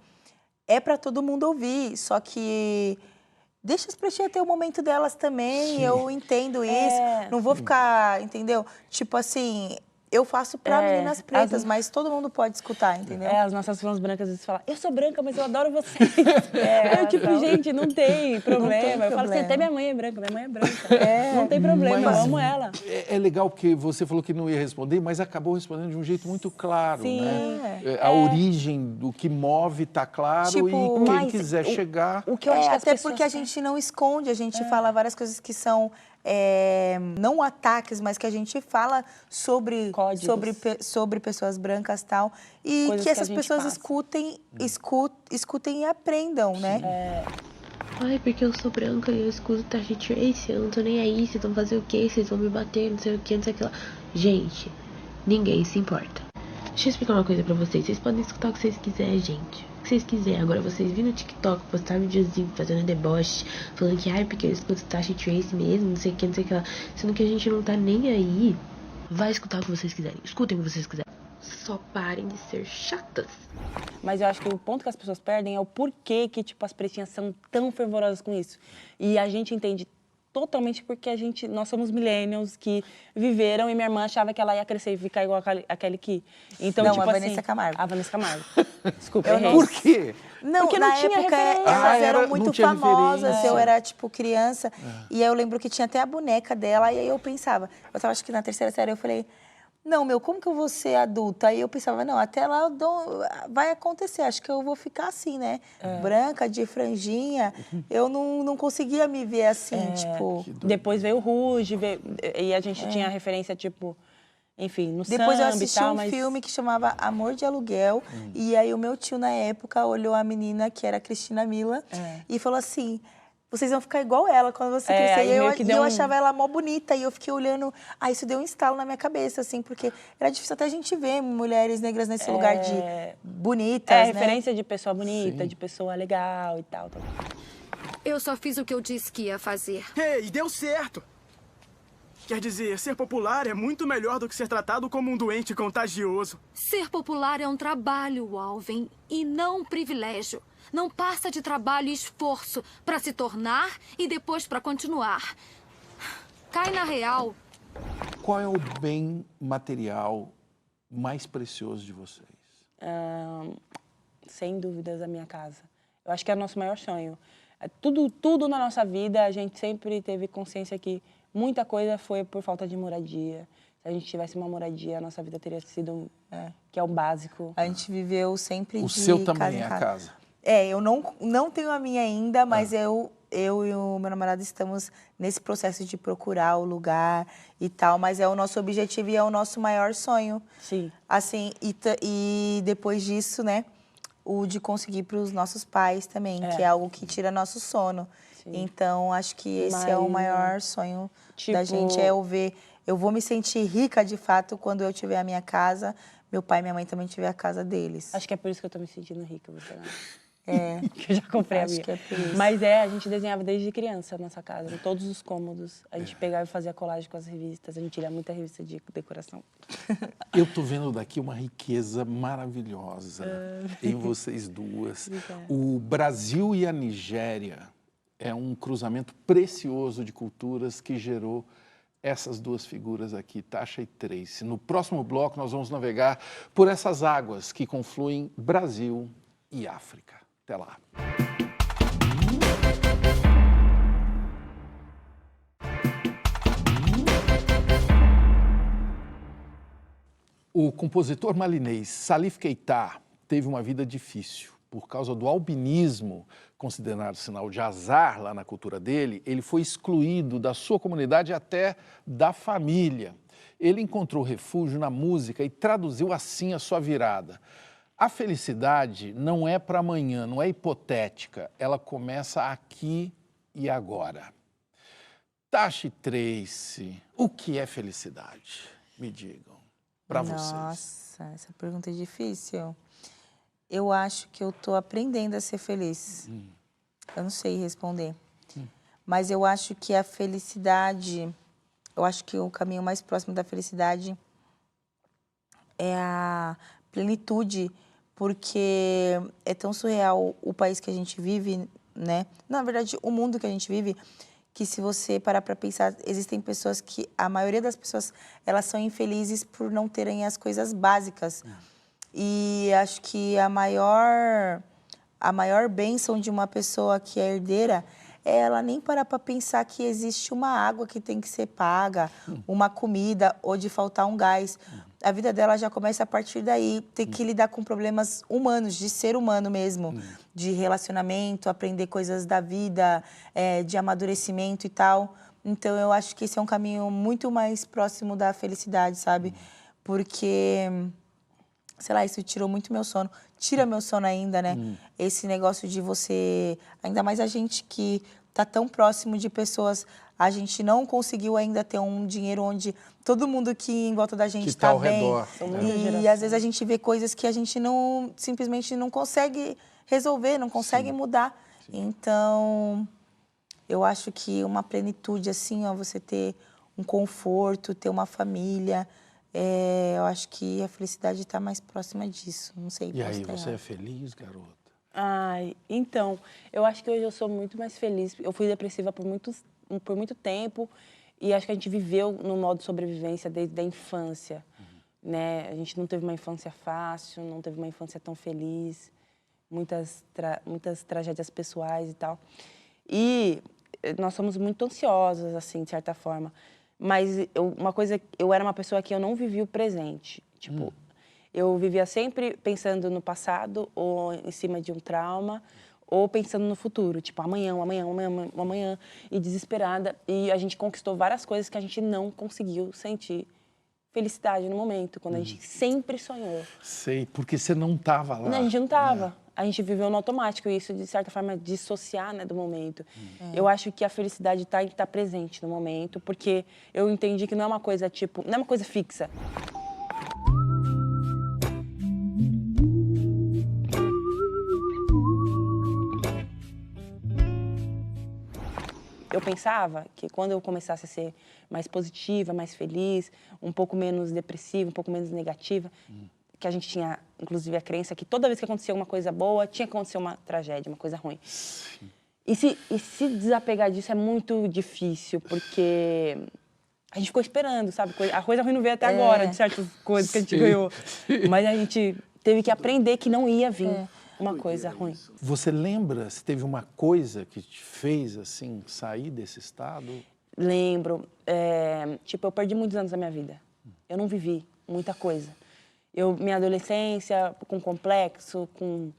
é para todo mundo ouvir, só que... deixa as pretinhas ter o momento delas também, eu entendo isso. Não vou ficar, entendeu? Tipo assim, eu faço pra meninas pretas, mas todo mundo pode escutar, entendeu? As nossas fãs brancas às vezes falam, eu sou branca, mas eu adoro vocês. Eu, tipo, gente, não tem problema. Eu falo assim, até minha mãe é branca, minha mãe é branca. Não tem problema, eu amo ela. É legal porque você falou que não ia responder, mas acabou respondendo de um jeito muito claro, Sim. né? A origem do que move tá claro, Tipo, e quem quiser chegar... O que eu acho que as até pessoas porque a gente não esconde, a gente fala várias coisas que são não ataques, mas que a gente fala sobre pessoas brancas e tal, e Coisas que essas a gente pessoas passa. escutem e aprendam, né? Ai, porque eu sou branca e eu escuto Tasha Trace, eu não tô nem aí, vocês vão fazer o quê? Vocês vão me bater, não sei o quê, não sei o que lá. Gente, ninguém se importa. Deixa eu explicar uma coisa pra vocês. Vocês podem escutar o que vocês quiserem, gente. O que vocês quiserem. Agora, vocês virem no TikTok, postar videozinho fazendo deboche, falando que, ai, porque eu escuto Tasha Trace mesmo, não sei o que, não sei o que lá. Sendo que a gente não tá nem aí. Vai escutar o que vocês quiserem. Escutem o que vocês quiserem. Só parem de ser chatas. Mas eu acho que o ponto que as pessoas perdem é o porquê que, tipo, as pretinhas são tão fervorosas com isso. E a gente entende totalmente porque nós somos millennials que viveram e minha irmã achava que ela ia crescer e ficar igual a Kelly Key. Então, Não, tipo a Vanessa Camargo. A Vanessa Camargo. Desculpa, Eu errei. Por quê? Não, Porque na não tinha época referência. elas eram não muito tinha famosas, referência. eu era, tipo, criança, e aí eu lembro que tinha até a boneca dela, e aí eu pensava, eu tava, acho que na terceira série, eu falei, não, meu, como que eu vou ser adulta? Aí eu pensava, não, até lá vai acontecer, acho que eu vou ficar assim, né? Branca, de franjinha, eu não conseguia me ver assim, tipo... Depois veio o Rouge, e a gente tinha referência, tipo... Enfim, no Depois eu samba assisti e tal, um filme que chamava Amor de Aluguel, e aí o meu tio, na época, olhou a menina, que era a Cristina Mila, e falou assim, vocês vão ficar igual ela quando você crescer. aí E meio que deu eu um- achava ela mó bonita, e eu fiquei olhando, isso deu um estalo na minha cabeça, assim, porque era difícil até a gente ver mulheres negras nesse lugar de bonitas, né? referência de pessoa bonita, de pessoa legal e tal. Eu só fiz o que eu disse que ia fazer. Ei, deu certo! Quer dizer, ser popular é muito melhor do que ser tratado como um doente contagioso. Ser popular é um trabalho, Alvin, e não um privilégio. Não passa de trabalho e esforço para se tornar e depois para continuar. Cai na real. Qual é o bem material mais precioso de vocês? Sem dúvidas, a minha casa. Eu acho que é o nosso maior sonho. Tudo na nossa vida, a gente sempre teve consciência que muita coisa foi por falta de moradia. Se a gente tivesse uma moradia, a nossa vida teria sido, que é o básico. A gente viveu sempre O de seu também casa em é a casa? Eu não tenho a minha ainda, mas eu eu e o meu namorado estamos nesse processo de procurar o lugar e tal, mas é o nosso objetivo e é o nosso maior sonho. Sim. Assim, e depois disso, né, o de conseguir para os nossos pais também, que é algo que tira nosso sono. Sim. Então, acho que esse é o maior sonho da gente, é eu vou me sentir rica de fato quando eu tiver a minha casa, meu pai e minha mãe também tiver a casa deles. Acho que é por isso que eu tô me sentindo rica, vou falar. Que eu já comprei a minha. Acho que é por isso. Mas a gente desenhava desde criança a nossa casa, em todos os cômodos. A gente pegava e fazia colagem com as revistas, a gente lia muita revista de decoração. Eu tô vendo daqui uma riqueza maravilhosa em vocês duas. Obrigada. O Brasil e a Nigéria é um cruzamento precioso de culturas que gerou essas duas figuras aqui, Tasha e Tracy. No próximo bloco, nós vamos navegar por essas águas que confluem Brasil e África. Até lá. O compositor malinês Salif Keita teve uma vida difícil. Por causa do albinismo, considerado sinal de azar lá na cultura dele, ele foi excluído da sua comunidade e até da família. Ele encontrou refúgio na música e traduziu assim a sua virada. A felicidade não é para amanhã, não é hipotética, ela começa aqui e agora. Tasha e Tracy, o que é felicidade? Me digam, para vocês. Nossa, essa pergunta é difícil. Eu acho que eu tô aprendendo a ser feliz. Eu não sei responder. Mas eu acho que a felicidade, eu acho que o caminho mais próximo da felicidade é a plenitude, porque é tão surreal o país que a gente vive, né? Na verdade, o mundo que a gente vive, que se você parar para pensar, existem pessoas que, a maioria das pessoas, elas são infelizes por não terem as coisas básicas. E acho que a maior bênção de uma pessoa que é herdeira é ela nem parar para pensar que existe uma água que tem que ser paga, uma comida ou de faltar um gás. A vida dela já começa a partir daí, ter que lidar com problemas humanos, de ser humano mesmo, de relacionamento, aprender coisas da vida, de amadurecimento e tal. Então, eu acho que esse é um caminho muito mais próximo da felicidade, sabe? Porque, sei lá, isso tirou muito meu sono. Tira meu sono ainda, né? Esse negócio de você... Ainda mais a gente que tá tão próximo de pessoas... A gente não conseguiu ainda ter um dinheiro onde todo mundo que em volta da gente está bem. Redor, E às vezes a gente vê coisas que a gente não simplesmente não consegue resolver, não consegue mudar. Então, eu acho que uma plenitude assim, ó, você ter um conforto, ter uma família, eu acho que a felicidade está mais próxima disso. Não sei. E aí, você é feliz, garota? Ai, então, eu acho que hoje eu sou muito mais feliz. Eu fui depressiva por muito tempo e acho que a gente viveu no modo sobrevivência desde a infância, né? A gente não teve uma infância fácil, não teve uma infância tão feliz, muitas tragédias pessoais e tal. E nós somos muito ansiosas, assim, de certa forma. Mas eu era uma pessoa que eu não vivia o presente. Tipo, eu vivia sempre pensando no passado ou em cima de um trauma, ou pensando no futuro, tipo, amanhã, e desesperada. E a gente conquistou várias coisas que a gente não conseguiu sentir felicidade no momento, quando a gente sempre sonhou. Sei, porque você não estava lá. Não, a gente não estava. A gente viveu no automático, e isso, de certa forma, dissociar, né, do momento. Eu acho que a felicidade está em estar presente no momento, porque eu entendi que não é uma coisa, tipo, não é uma coisa fixa. Eu pensava que quando eu começasse a ser mais positiva, mais feliz, um pouco menos depressiva, um pouco menos negativa, que a gente tinha, inclusive, a crença que toda vez que acontecia uma coisa boa, tinha que acontecer uma tragédia, uma coisa ruim. Sim. E se desapegar disso é muito difícil, porque a gente ficou esperando, sabe? A coisa ruim não veio até agora, de certas coisas que a gente ganhou. Mas a gente teve que aprender que não ia vir uma coisa ruim. Você lembra se teve uma coisa que te fez, assim, sair desse estado? Lembro. Tipo, eu perdi muitos anos da minha vida. Eu não vivi muita coisa. Minha adolescência, com complexo, com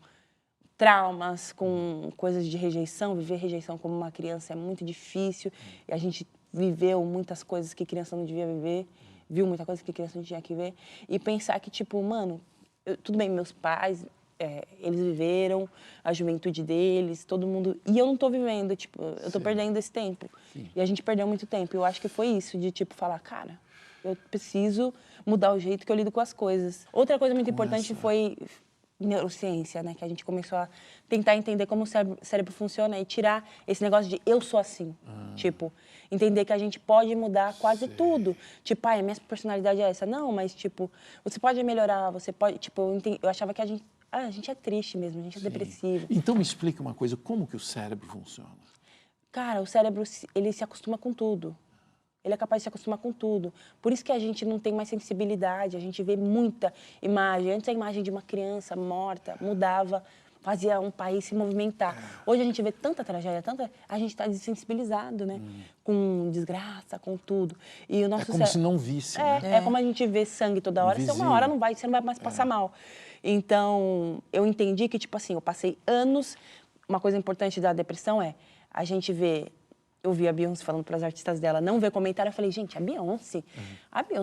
traumas, com coisas de rejeição. Viver rejeição como uma criança é muito difícil. E a gente viveu muitas coisas que criança não devia viver. Viu muita coisa que criança não tinha que ver. E pensar que, tipo, mano, tudo bem, meus pais, eles viveram a juventude deles, todo mundo... E eu não tô vivendo, tipo, eu tô perdendo esse tempo. Sim. E a gente perdeu muito tempo. Eu acho que foi isso, de, tipo, falar, cara, eu preciso mudar o jeito que eu lido com as coisas. Outra coisa muito importante foi neurociência, né? Que a gente começou a tentar entender como o cérebro funciona e tirar esse negócio de eu sou assim. Tipo, entender que a gente pode mudar quase tudo. Tipo, a minha personalidade é essa. Não, mas, tipo, você pode melhorar, você pode... Tipo, eu achava que a gente é triste mesmo, a gente é depressivo. Então me explica uma coisa, como que o cérebro funciona? Cara, o cérebro, ele se acostuma com tudo. Ele é capaz de se acostumar com tudo. Por isso que a gente não tem mais sensibilidade, a gente vê muita imagem. Antes a imagem de uma criança morta mudava, fazia um país se movimentar. Hoje a gente vê tanta tragédia, a gente está desensibilizado, né? Com desgraça, com tudo. E o nosso como se não visse, né? É como a gente vê sangue toda hora, você uma hora você não vai mais passar mal. Então, eu entendi que, tipo assim, eu passei anos... Uma coisa importante da depressão é a gente vê... Eu vi a Beyoncé falando para as artistas dela, não ver comentário. Eu falei, gente, a Beyoncé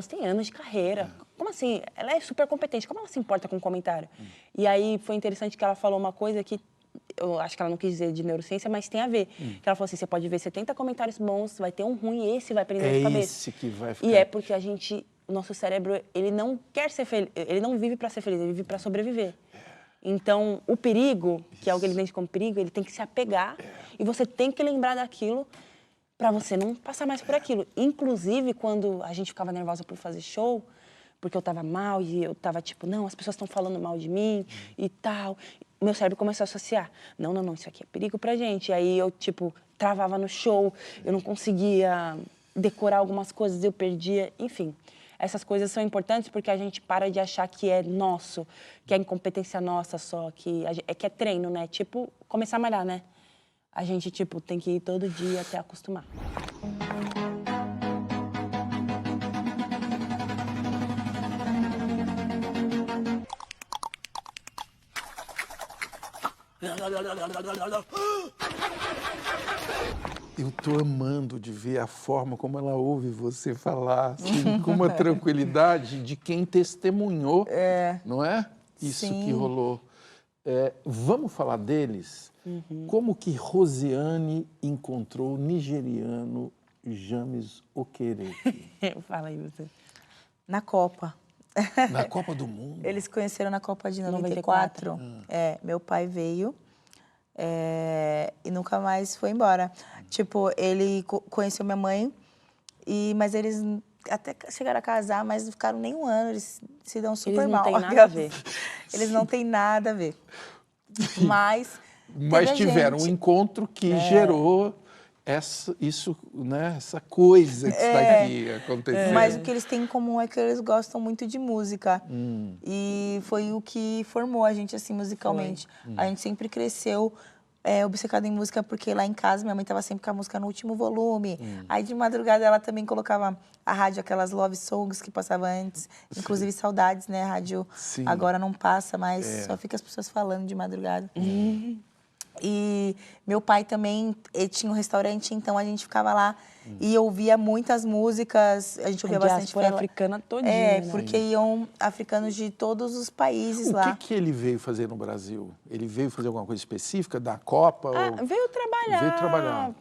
tem anos de carreira. Como assim? Ela é super competente. Como ela se importa com comentário? E aí foi interessante que ela falou uma coisa que eu acho que ela não quis dizer de neurociência, mas tem a ver. Que ela falou assim, você pode ver 70 comentários bons, vai ter um ruim e esse vai prender na sua cabeça. Esse que vai ficar... E é porque o nosso cérebro, ele não quer ser feliz, ele não vive para ser feliz, ele vive para sobreviver. Então, o perigo, que é o que ele entende como perigo, ele tem que se apegar e você tem que lembrar daquilo para você não passar mais por aquilo. Inclusive, quando a gente ficava nervosa por fazer show, porque eu tava mal e eu tava tipo, não, as pessoas estão falando mal de mim e tal. Meu cérebro começou a associar. Não, isso aqui é perigo pra gente. E aí eu, tipo, travava no show, eu não conseguia decorar algumas coisas, eu perdia, enfim. Essas coisas são importantes porque a gente para de achar que é nosso, que é incompetência nossa só, que é treino, né? Tipo, começar a malhar, né? A gente, tipo, tem que ir todo dia até acostumar. Eu tô amando de ver a forma como ela ouve você falar, assim, com uma tranquilidade de quem testemunhou, não é? Isso que rolou. Vamos falar deles? Como que Rosiane encontrou o nigeriano James Okereke? Fala aí, você. Na Copa. Na Copa do Mundo? Eles se conheceram na Copa de 94. Meu pai veio e nunca mais foi embora. Tipo, ele conheceu minha mãe, mas eles até chegaram a casar, mas não ficaram nem um ano, eles se dão super mal. Eles não têm nada a ver. Eles não têm nada a ver. Mas tiveram um encontro que gerou essa coisa que está aqui acontecendo. Mas o que eles têm em comum é que eles gostam muito de música. E foi o que formou a gente, assim, musicalmente. A gente sempre cresceu obcecada em música, porque lá em casa minha mãe estava sempre com a música no último volume. Aí de madrugada ela também colocava a rádio, aquelas love songs que passava antes. Inclusive Saudades, né? A rádio agora não passa mais, só fica as pessoas falando de madrugada. E meu pai também tinha um restaurante, então a gente ficava lá e ouvia muitas músicas. A gente ouvia bastante africana todinha, né? Porque iam africanos de todos os países lá. O que ele veio fazer no Brasil? Ele veio fazer alguma coisa específica da Copa? Veio trabalhar. Veio trabalhar.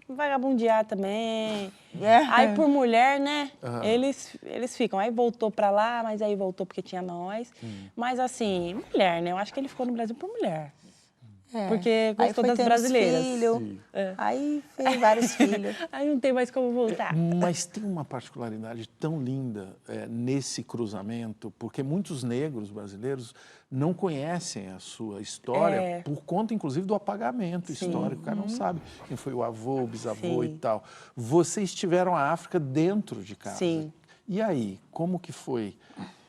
Vagabundear também. Aí por mulher, né? Eles ficam. Aí voltou pra lá, mas aí voltou porque tinha nós. Mas assim, mulher, né? Eu acho que ele ficou no Brasil por mulher. Porque gostou das brasileiras. Aí fez vários filhos. Aí não tem mais como voltar. Mas tem uma particularidade tão linda nesse cruzamento, porque muitos negros brasileiros não conhecem a sua história por conta, inclusive, do apagamento histórico. O cara não sabe quem foi o avô, o bisavô e tal. Vocês tiveram a África dentro de casa. E aí, como que foi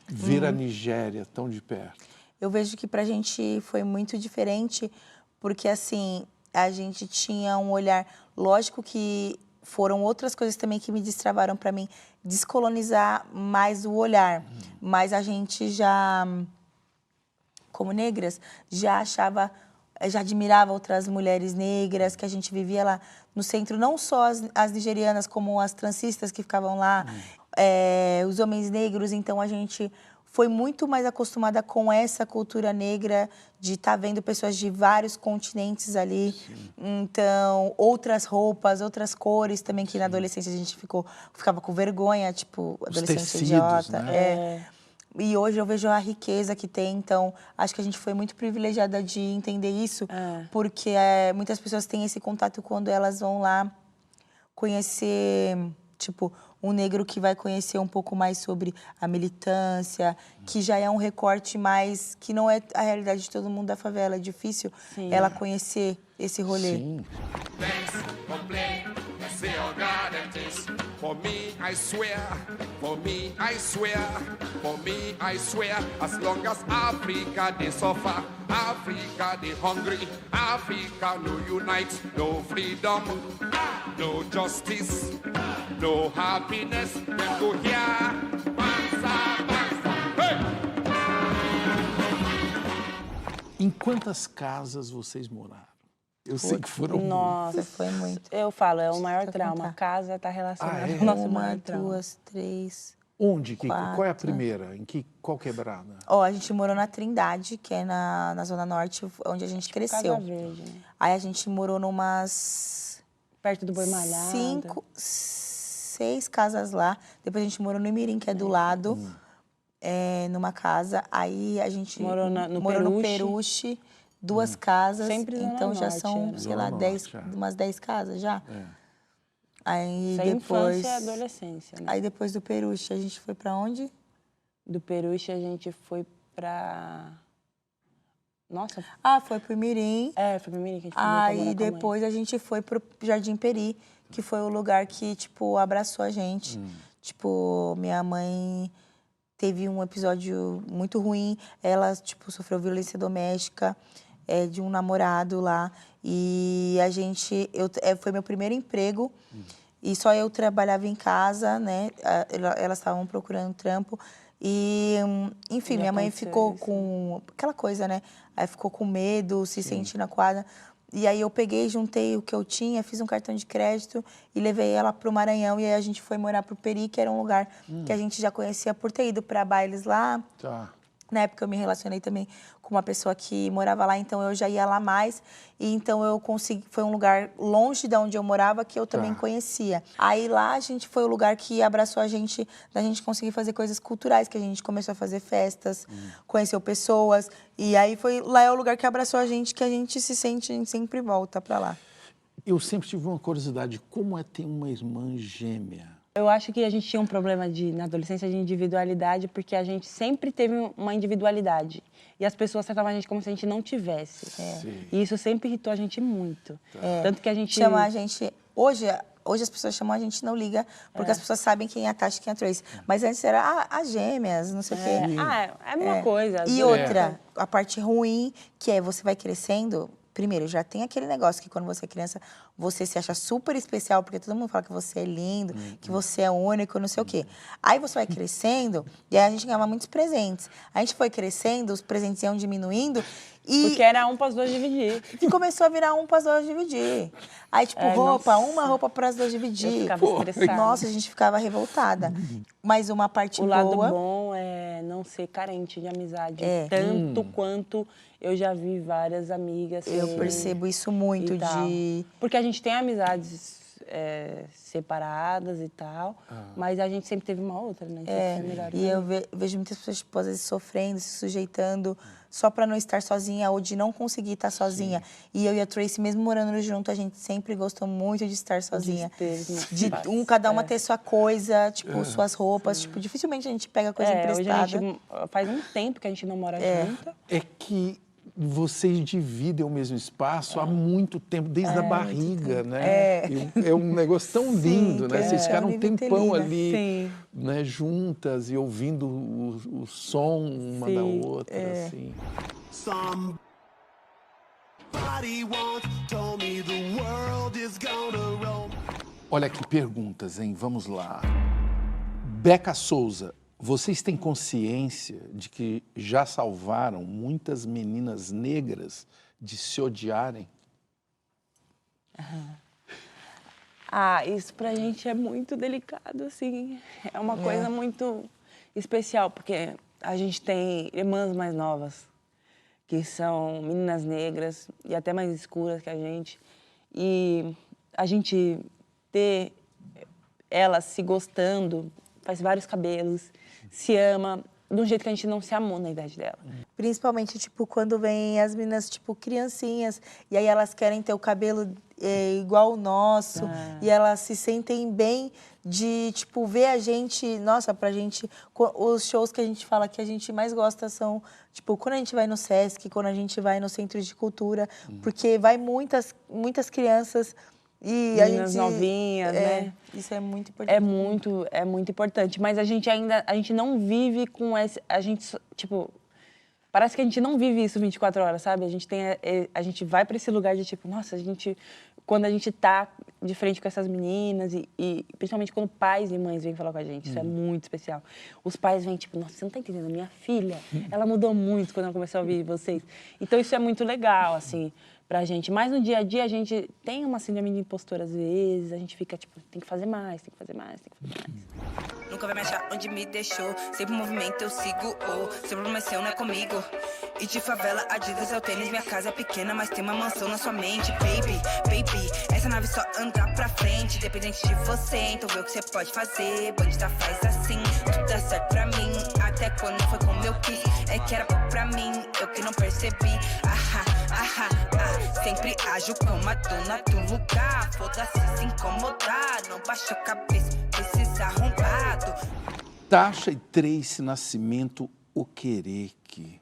ver a Nigéria tão de perto? Eu vejo que pra gente foi muito diferente, porque assim, a gente tinha um olhar, lógico que foram outras coisas também que me destravaram para mim descolonizar mais o olhar, mas a gente já, como negras, já achava já admirava outras mulheres negras, que a gente vivia lá no centro, não só as nigerianas, como as transistas que ficavam lá, os homens negros. Então, a gente foi muito mais acostumada com essa cultura negra, de estar vendo pessoas de vários continentes ali. Sim. Então, outras roupas, outras cores também, que na adolescência a gente ficava com vergonha, tipo, adolescente idiota. Né? E hoje eu vejo a riqueza que tem, então acho que a gente foi muito privilegiada de entender isso, porque muitas pessoas têm esse contato quando elas vão lá conhecer, tipo, um negro que vai conhecer um pouco mais sobre a militância, que já é um recorte mais, que não é a realidade de todo mundo da favela, é difícil ela conhecer esse rolê. Sim. For me, I swear, for me, I swear, for me, I swear, as long as Africa they suffer, Africa they hungry, Africa no unite, no freedom, no justice, no happiness, then go here, bansa, bansa, hey! Em quantas casas vocês moraram? Eu sei que foram Nossa, foi muito. Eu falo, é o maior trauma. A casa está relacionada ao nosso maior trauma. 1, 2, 3. Onde? 4. Qual é a primeira? Qual quebrada? A gente morou na Trindade, que é na Zona Norte, onde a gente cresceu. Casa Verde, né? Aí a gente morou numas... Perto do Boi Malhado. 6 casas lá. Depois a gente morou no Imirim, que é do lado, numa casa. Aí a gente morou no Peruche. 2 casas, sempre então já norte, são, sei lá, umas 10 casas já. Aí isso depois... infância e adolescência, né? Aí depois do Peruche, a gente foi pra onde? Do Peruche, a gente foi pra... Nossa. Foi pro Mirim. Foi pro Mirim que a gente foi. Aí depois a gente foi pro Jardim Peri, que foi o lugar que, tipo, abraçou a gente. Tipo, minha mãe teve um episódio muito ruim. Ela, tipo, sofreu violência doméstica de um namorado lá. E a gente... foi meu primeiro emprego. E só eu trabalhava em casa, né? Elas estavam procurando trampo. E, enfim, minha mãe ficou com... Aquela coisa, né? Aí ficou com medo, se sentindo acuada. E aí eu peguei, juntei o que eu tinha, fiz um cartão de crédito e levei ela pro Maranhão. E aí a gente foi morar pro Peri, que era um lugar que a gente já conhecia por ter ido para bailes lá. Tá. Na época eu me relacionei também com uma pessoa que morava lá, então eu já ia lá mais. E então eu consegui, foi um lugar longe de onde eu morava que eu também conhecia. Aí lá a gente foi o lugar que abraçou a gente, da gente conseguir fazer coisas culturais, que a gente começou a fazer festas, conheceu pessoas. E aí lá é o lugar que abraçou a gente se sente, a gente sempre volta pra lá. Eu sempre tive uma curiosidade, como é ter uma irmã gêmea? Eu acho que a gente tinha um problema na adolescência de individualidade, porque a gente sempre teve uma individualidade. E as pessoas tratavam a gente como se a gente não tivesse. E isso sempre irritou a gente muito. Tanto que a gente... Chama a gente... Hoje as pessoas chamam a gente, não liga, porque as pessoas sabem quem é a Tasha e quem é a Trace. Mas antes era as gêmeas, não sei o quê. É a mesma coisa. E outra, a parte ruim, que é você vai crescendo... Primeiro, já tem aquele negócio que quando você é criança, você se acha super especial, porque todo mundo fala que você é lindo, que você é único, não sei o quê. Aí você vai crescendo, e aí a gente ganhava muitos presentes. A gente foi crescendo, os presentes iam diminuindo. Porque era um para os dois dividir. E começou a virar um para os dois dividir. Aí, tipo, uma roupa para as duas dividir. Eu ficava estressada. Nossa, a gente ficava revoltada. Mas uma parte boa... O lado bom é não ser carente de amizade. Tanto quanto eu já vi várias amigas... Eu percebo isso muito de... Porque a gente tem amizades separadas e tal, mas a gente sempre teve uma outra, né? E eu vejo muitas pessoas, tipo, às vezes sofrendo, se sujeitando, só para não estar sozinha ou de não conseguir estar sozinha. E eu e a Tracy, mesmo morando junto, a gente sempre gostou muito de estar sozinha. Cada uma ter sua coisa, tipo, suas roupas. Tipo, dificilmente a gente pega coisa emprestada. Hoje faz um tempo que a gente não mora junto. É que vocês dividem o mesmo espaço há muito tempo, desde a barriga, né? É um negócio tão lindo, né? Vocês ficaram um tempão ali, né, juntas e ouvindo o som uma da outra, assim. Olha que perguntas, hein? Vamos lá. Beca Souza. Vocês têm consciência de que já salvaram muitas meninas negras de se odiarem? Isso pra gente é muito delicado, assim. É uma coisa muito especial, porque a gente tem irmãs mais novas, que são meninas negras e até mais escuras que a gente. E a gente ter elas se gostando, faz vários cabelos, se ama de um jeito que a gente não se amou na idade dela. Principalmente, tipo, quando vem as meninas, tipo, criancinhas, e aí elas querem ter o cabelo igual o nosso, e elas se sentem bem de, tipo, ver a gente... Nossa, pra gente... Os shows que a gente fala que a gente mais gosta são, tipo, quando a gente vai no Sesc, quando a gente vai no Centro de Cultura, porque vai muitas crianças... E meninas novinhas, né? Isso é muito importante. É muito importante. Mas a gente não vive com esse... A gente, tipo... Parece que a gente não vive isso 24 horas, sabe? A gente vai para esse lugar de tipo, nossa, quando a gente tá de frente com essas meninas e principalmente quando pais e mães vêm falar com a gente, isso é muito especial. Os pais vêm tipo, nossa, você não tá entendendo, minha filha, ela mudou muito quando ela começou a ouvir vocês. Então isso é muito legal, assim, pra gente. Mas no dia a dia a gente tem uma síndrome de impostor às vezes, a gente fica tipo, tem que fazer mais, tem que fazer mais, tem que fazer mais. Nunca vai me achar onde me deixou. Sempre movimento eu sigo, seu problema é seu, não é comigo. E de favela, Adidas é o tênis. Minha casa é pequena, mas tem uma mansão na sua mente. Baby, essa nave só anda pra frente. Independente de você, então vê o que você pode fazer. Bandida faz assim, tudo dá certo pra mim. Até quando foi como eu quis, é que era pra mim, eu que não percebi. Sempre ajo como a dona do lugar. Foda-se se incomodar, não baixa a cabeça, precisa arrombado. Tasha e Tracy Nascimento Okereke.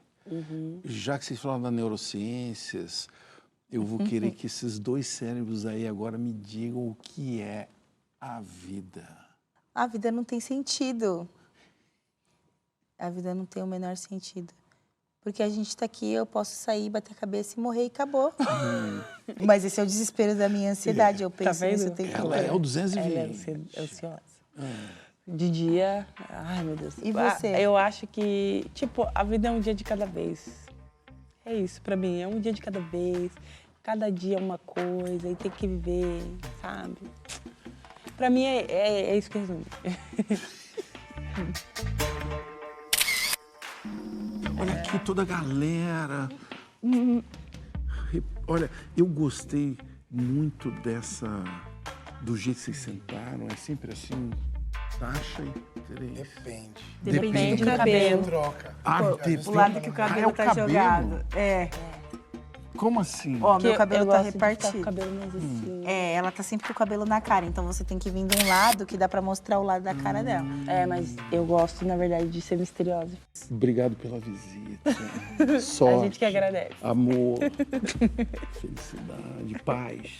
Já que vocês falaram da neurociências, eu vou querer que esses dois cérebros aí agora me digam o que é a vida. A vida não tem sentido. A vida não tem o menor sentido. Porque a gente tá aqui, eu posso sair, bater a cabeça e morrer e acabou. Mas esse é o desespero da minha ansiedade. Eu penso nisso o tempo todo. Ela é o 220. Ela é ansiosa. De dia, ai meu Deus. E você? Eu acho que, tipo, a vida é um dia de cada vez. É isso pra mim, é um dia de cada vez. Cada dia é uma coisa e tem que viver, sabe? Pra mim é isso que resume. Olha aqui toda a galera. Olha, eu gostei muito do jeito que vocês sentaram. É sempre assim, Tasha e Tracy. Depende do cabelo. Troca. O lado que o cabelo tá jogado. Como assim? Ó, meu cabelo tá repartido. Com o cabelo mais assim. Ela tá sempre com o cabelo na cara, então você tem que vir de um lado que dá pra mostrar o lado da cara dela. Mas eu gosto, na verdade, de ser misteriosa. Obrigado pela visita. Sorte, a gente que agradece. Amor, felicidade, paz.